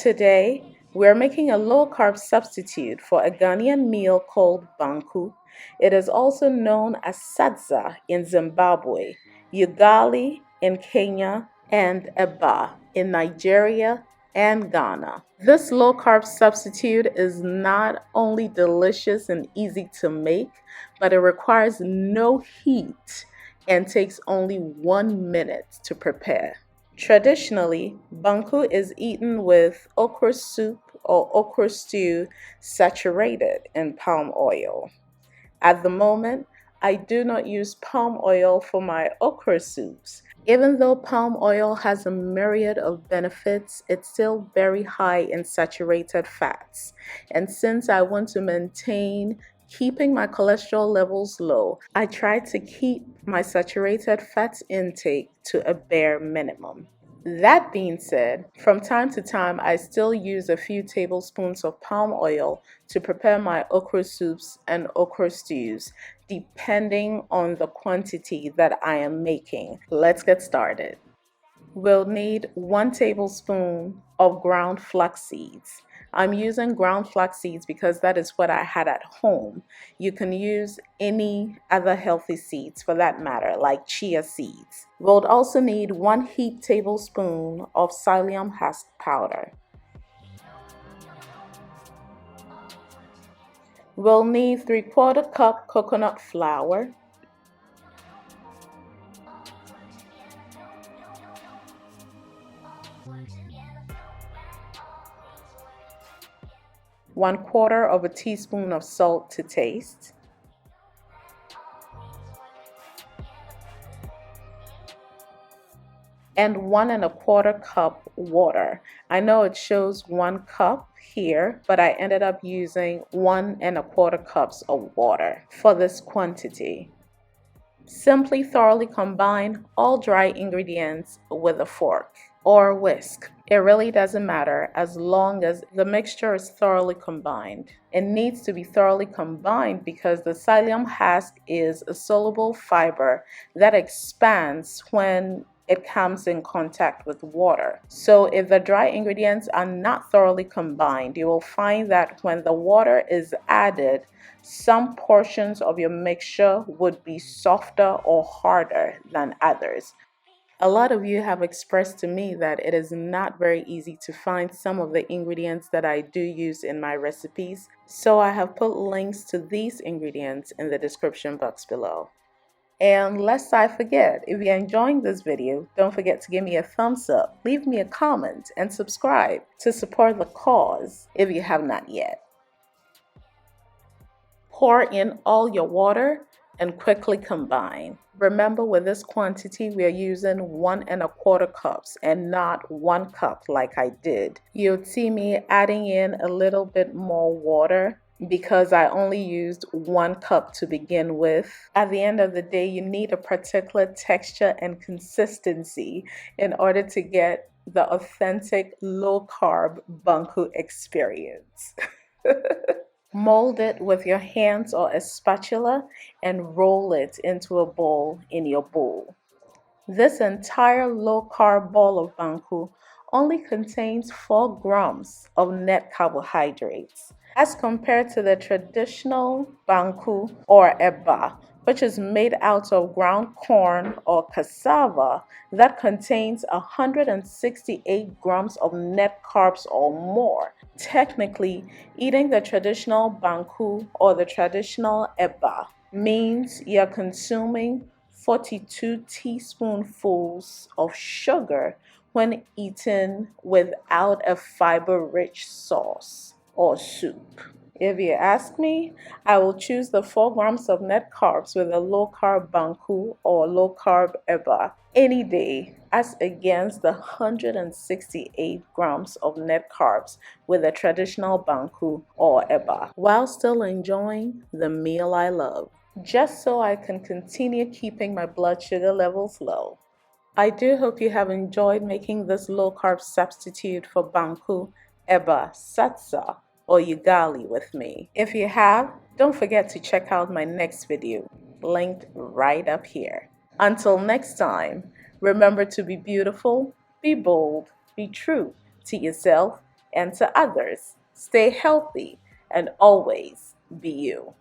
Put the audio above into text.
Today, we're making a low-carb substitute for a Ghanaian meal called Banku. It is also known as Sadza in Zimbabwe, Ugali in Kenya, and Eba in Nigeria and Ghana. This low-carb substitute is not only delicious and easy to make, but it requires no heat and takes only 1 minute to prepare. Traditionally, banku is eaten with okra soup or okra stew saturated in palm oil. At the moment, I do not use palm oil for my okra soups. Even though palm oil has a myriad of benefits, it's still very high in saturated fats. And since I want to maintain keeping my cholesterol levels low, I try to keep my saturated fats intake to a bare minimum. That being said, from time to time, I still use a few tablespoons of palm oil to prepare my okra soups and okra stews, depending on the quantity that I am making. Let's get started. We'll need 1 tablespoon of ground flax seeds. I'm using ground flax seeds because that is what I had at home. You can use any other healthy seeds for that matter, like chia seeds. We'll also need 1 heaped tablespoon of Psyllium Husk powder. We'll need 3/4 cup coconut flour, 1/4 of a teaspoon of salt to taste, and 1 1/4 cup water. I know it shows 1 cup here, but I ended up using 1 1/4 cups of water for this quantity. Simply thoroughly combine all dry ingredients with a fork or whisk. It really doesn't matter as long as the mixture is thoroughly combined. It needs to be thoroughly combined because the psyllium husk is a soluble fiber that expands when it comes in contact with water. So if the dry ingredients are not thoroughly combined, you will find that when the water is added, some portions of your mixture would be softer or harder than others. A lot of you have expressed to me that it is not very easy to find some of the ingredients that I do use in my recipes, so I have put links to these ingredients in the description box below. And lest I forget, if you're enjoying this video, don't forget to give me a thumbs up, leave me a comment, and subscribe to support the cause if you have not yet. Pour in all your water and quickly combine. Remember, with this quantity, we are using 1 1/4 cups and not 1 cup like I did. You'll see me adding in a little bit more water because I only used 1 cup to begin with. At the end of the day, you need a particular texture and consistency in order to get the authentic low-carb banku experience. Mold it with your hands or a spatula and roll it into a ball in your bowl. This entire low-carb ball of banku only contains 4 grams of net carbohydrates, as compared to the traditional banku or eba, which is made out of ground corn or cassava that contains 168 grams of net carbs or more. Technically, eating the traditional banku or the traditional eba means you're consuming 42 teaspoonfuls of sugar when eaten without a fiber-rich sauce or soup. If you ask me, I will choose the 4 grams of net carbs with a low-carb banku or low-carb eba any day as against the 168 grams of net carbs with a traditional banku or eba, while still enjoying the meal I love, just so I can continue keeping my blood sugar levels low. I do hope you have enjoyed making this low-carb substitute for banku, eba, sadza, or ugali with me. If you have, don't forget to check out my next video, linked right up here. Until next time, remember to be beautiful, be bold, be true to yourself and to others. Stay healthy and always be you.